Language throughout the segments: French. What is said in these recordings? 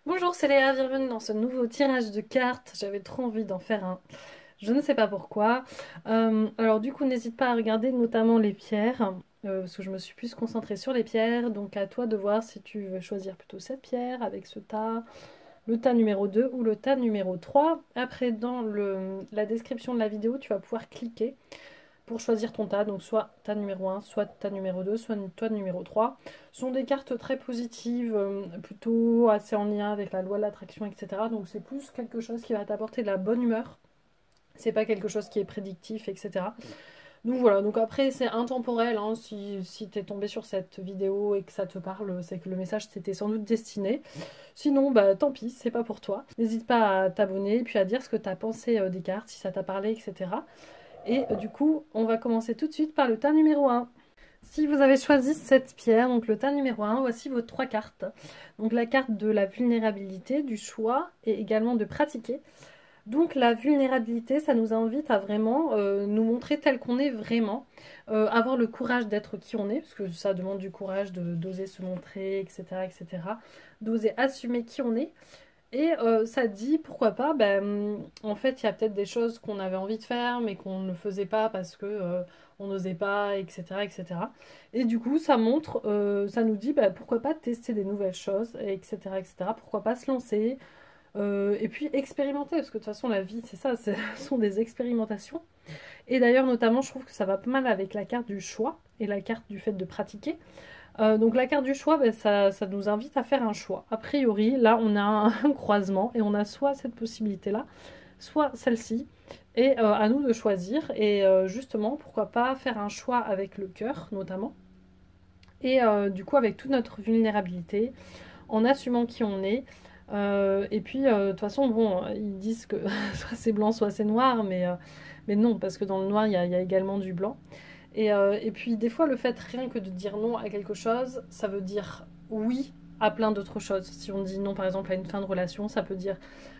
Bonjour, c'est Léa, bienvenue dans ce nouveau tirage de cartes. J'avais trop envie d'en faire un. Je ne sais pas pourquoi. Alors du coup, n'hésite pas à regarder notamment les pierres, parce que je me suis plus concentrée sur les pierres. Donc à toi de voir si tu veux choisir plutôt cette pierre avec ce tas, le tas numéro 2 ou le tas numéro 3. Après, dans la description de la vidéo, tu vas pouvoir cliquer pour choisir ton tas, donc soit tas numéro 1, soit tas numéro 2, soit tas numéro 3. Ce sont des cartes très positives, plutôt assez en lien avec la loi de l'attraction, etc. Donc c'est plus quelque chose qui va t'apporter de la bonne humeur. C'est pas quelque chose qui est prédictif, etc. Donc voilà, donc après c'est intemporel, hein. Si t'es tombé sur cette vidéo et que ça te parle, c'est que le message t'était sans doute destiné. Sinon, bah tant pis, c'est pas pour toi. N'hésite pas à t'abonner, puis à dire ce que t'as pensé des cartes, si ça t'a parlé, etc. Et du coup, on va commencer tout de suite par le tas numéro 1. Si vous avez choisi cette pierre, donc le tas numéro 1, voici vos trois cartes. Donc la carte de la vulnérabilité, du choix et également de pratiquer. Donc la vulnérabilité, ça nous invite à vraiment nous montrer tel qu'on est vraiment, avoir le courage d'être qui on est, parce que ça demande du courage d'oser se montrer, etc., etc., d'oser assumer qui on est. Et ça dit, pourquoi pas, en fait, il y a peut-être des choses qu'on avait envie de faire, mais qu'on ne faisait pas parce que on n'osait pas, etc., etc. Et du coup, ça montre, ça nous dit, pourquoi pas tester des nouvelles choses, etc., etc. Pourquoi pas se lancer, et puis expérimenter, parce que de toute façon, la vie, c'est ça, ce sont des expérimentations. Et d'ailleurs, notamment, je trouve que ça va pas mal avec la carte du choix et la carte du fait de pratiquer. Donc la carte du choix, ça nous invite à faire un choix. A priori, là, on a un croisement et on a soit cette possibilité-là, soit celle-ci. Et à nous de choisir. Et justement, pourquoi pas faire un choix avec le cœur, notamment. Et du coup, avec toute notre vulnérabilité, en assumant qui on est. Et puis, de toute façon, bon, ils disent que soit c'est blanc, soit c'est noir, mais non, parce que dans le noir, il y a également du blanc. Et puis des fois, le fait rien que de dire non à quelque chose, ça veut dire oui à plein d'autres choses. Si on dit non, par exemple, à une fin de relation, ça peut dire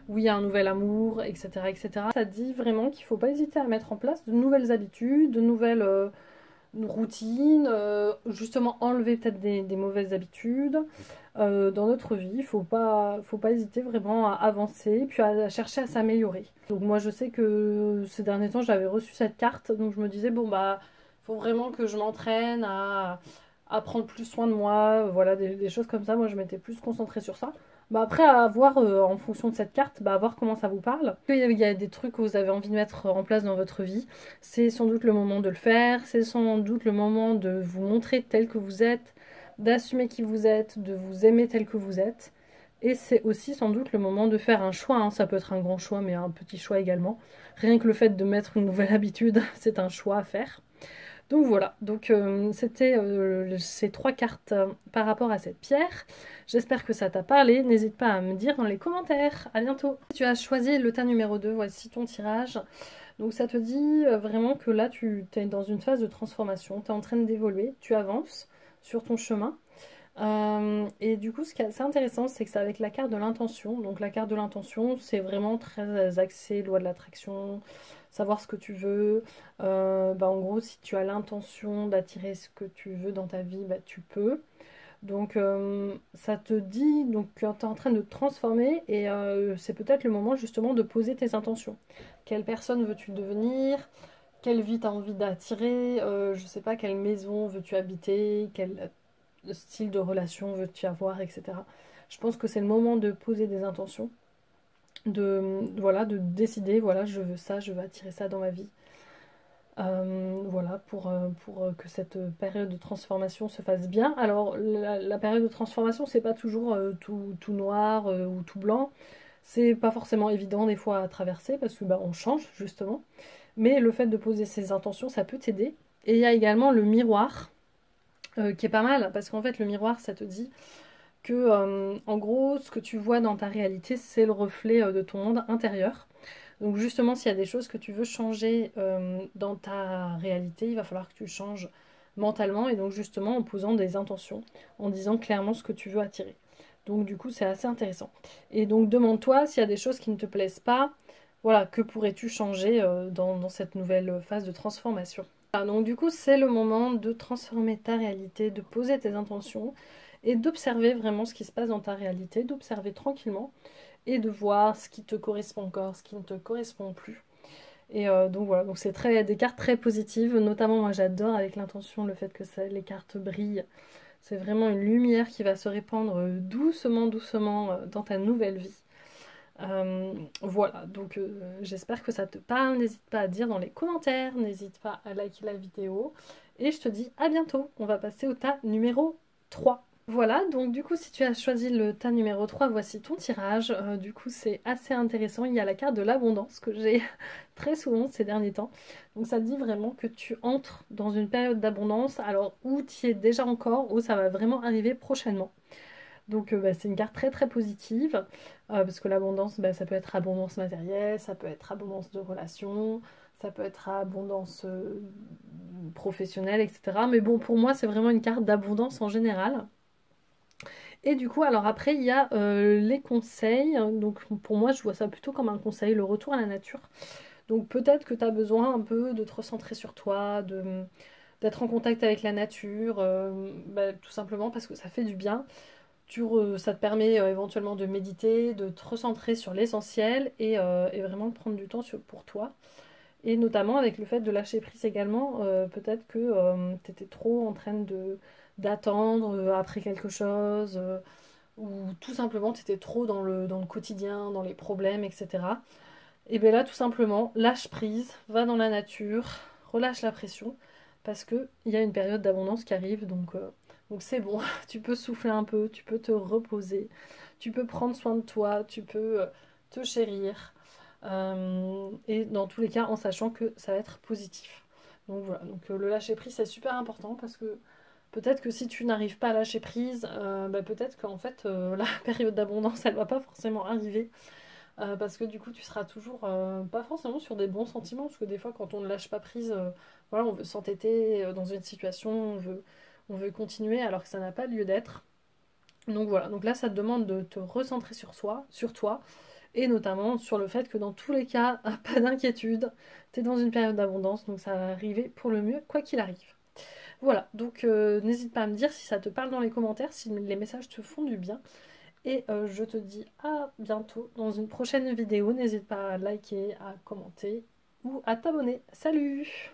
oui à un nouvel amour, etc. etc. Ça dit vraiment qu'il ne faut pas hésiter à mettre en place de nouvelles habitudes, de nouvelles routines, justement enlever peut-être des mauvaises habitudes dans notre vie. Il faut pas hésiter vraiment à avancer, puis à chercher à s'améliorer. Donc moi, je sais que ces derniers temps, j'avais reçu cette carte, donc je me disais, bon, faut vraiment que je m'entraîne à prendre plus soin de moi, voilà, des choses comme ça. Moi, je m'étais plus concentrée sur ça. Après, à voir en fonction de cette carte, à voir comment ça vous parle. Il y a des trucs que vous avez envie de mettre en place dans votre vie. C'est sans doute le moment de le faire. C'est sans doute le moment de vous montrer tel que vous êtes, d'assumer qui vous êtes, de vous aimer tel que vous êtes. Et c'est aussi sans doute le moment de faire un choix, hein. Ça peut être un grand choix, mais un petit choix également. Rien que le fait de mettre une nouvelle habitude, c'est un choix à faire. Donc voilà, donc c'était ces trois cartes par rapport à cette pierre. J'espère que ça t'a parlé. N'hésite pas à me dire dans les commentaires. À bientôt. Tu as choisi le tas numéro 2, voici ton tirage. Donc ça te dit vraiment que là tu es dans une phase de transformation, tu es en train d'évoluer, tu avances sur ton chemin. Et du coup, ce qui est assez intéressant, c'est que c'est avec la carte de l'intention. Donc la carte de l'intention, c'est vraiment très axé loi de l'attraction, savoir ce que tu veux. En gros, si tu as l'intention d'attirer ce que tu veux dans ta vie, tu peux. Donc ça te dit donc que tu es en train de te transformer et c'est peut-être le moment justement de poser tes intentions. Quelle personne veux-tu devenir? Quelle vie tu as envie d'attirer? Je sais pas, quelle maison veux-tu habiter? Quel style de relation veux-tu avoir, etc. Je pense que c'est le moment de poser des intentions, voilà, de décider, voilà, je veux ça, je veux attirer ça dans ma vie. Voilà, pour que cette période de transformation se fasse bien. Alors, la période de transformation, c'est pas toujours tout noir ou tout blanc. C'est pas forcément évident des fois à traverser parce que on change justement. Mais le fait de poser ses intentions, ça peut t'aider. Et il y a également le miroir qui est pas mal parce qu'en fait, le miroir, ça te dit que, en gros, ce que tu vois dans ta réalité, c'est le reflet de ton monde intérieur. Donc justement, s'il y a des choses que tu veux changer dans ta réalité, il va falloir que tu changes mentalement et donc justement en posant des intentions, en disant clairement ce que tu veux attirer. Donc du coup, c'est assez intéressant. Et donc demande-toi s'il y a des choses qui ne te plaisent pas, voilà, que pourrais-tu changer dans cette nouvelle phase de transformation. Donc du coup, c'est le moment de transformer ta réalité, de poser tes intentions et d'observer vraiment ce qui se passe dans ta réalité, d'observer tranquillement et de voir ce qui te correspond encore, ce qui ne te correspond plus. Et donc voilà, donc c'est des cartes très positives, notamment moi j'adore avec l'intention le fait que les cartes brillent. C'est vraiment une lumière qui va se répandre doucement, doucement dans ta nouvelle vie. Voilà, donc j'espère que ça te parle. N'hésite pas à dire dans les commentaires, n'hésite pas à liker la vidéo. Et je te dis à bientôt. On va passer au tas numéro 3. Voilà, donc du coup, si tu as choisi le tas numéro 3, voici ton tirage. Du coup, c'est assez intéressant. Il y a la carte de l'abondance que j'ai très souvent ces derniers temps. Donc ça dit vraiment que tu entres dans une période d'abondance, alors où tu y es déjà encore, où ça va vraiment arriver prochainement. Donc bah, c'est une carte très très positive, parce que l'abondance, bah, ça peut être abondance matérielle, ça peut être abondance de relations, ça peut être abondance professionnelle, etc. Mais bon, pour moi, c'est vraiment une carte d'abondance en général. Et du coup, alors après, il y a les conseils. Donc pour moi, je vois ça plutôt comme un conseil, le retour à la nature. Donc peut-être que tu as besoin un peu de te recentrer sur toi, d'être en contact avec la nature, bah, tout simplement parce que ça fait du bien. Ça te permet éventuellement de méditer, de te recentrer sur l'essentiel et vraiment de prendre du temps pour toi. Et notamment avec le fait de lâcher prise également, peut-être que tu étais trop en train d'attendre après quelque chose, ou tout simplement tu étais trop dans le quotidien, dans les problèmes, etc. Et bien là, tout simplement, lâche prise, va dans la nature, relâche la pression, parce qu'il y a une période d'abondance qui arrive, donc c'est bon, tu peux souffler un peu, tu peux te reposer, tu peux prendre soin de toi, tu peux te chérir, et dans tous les cas, en sachant que ça va être positif. Donc voilà, donc le lâcher prise, c'est super important, parce que peut-être que si tu n'arrives pas à lâcher prise, bah, peut-être qu'en fait, la période d'abondance, elle va pas forcément arriver. Parce que du coup, tu seras toujours pas forcément sur des bons sentiments, parce que des fois, quand on ne lâche pas prise, voilà, on veut s'entêter dans une situation, on veut continuer alors que ça n'a pas lieu d'être. Donc voilà, donc là, ça te demande de te recentrer sur toi, et notamment sur le fait que dans tous les cas, pas d'inquiétude, tu es dans une période d'abondance, donc ça va arriver pour le mieux, quoi qu'il arrive. Voilà, donc n'hésite pas à me dire si ça te parle dans les commentaires, si les messages te font du bien. Et je te dis à bientôt dans une prochaine vidéo. N'hésite pas à liker, à commenter ou à t'abonner. Salut!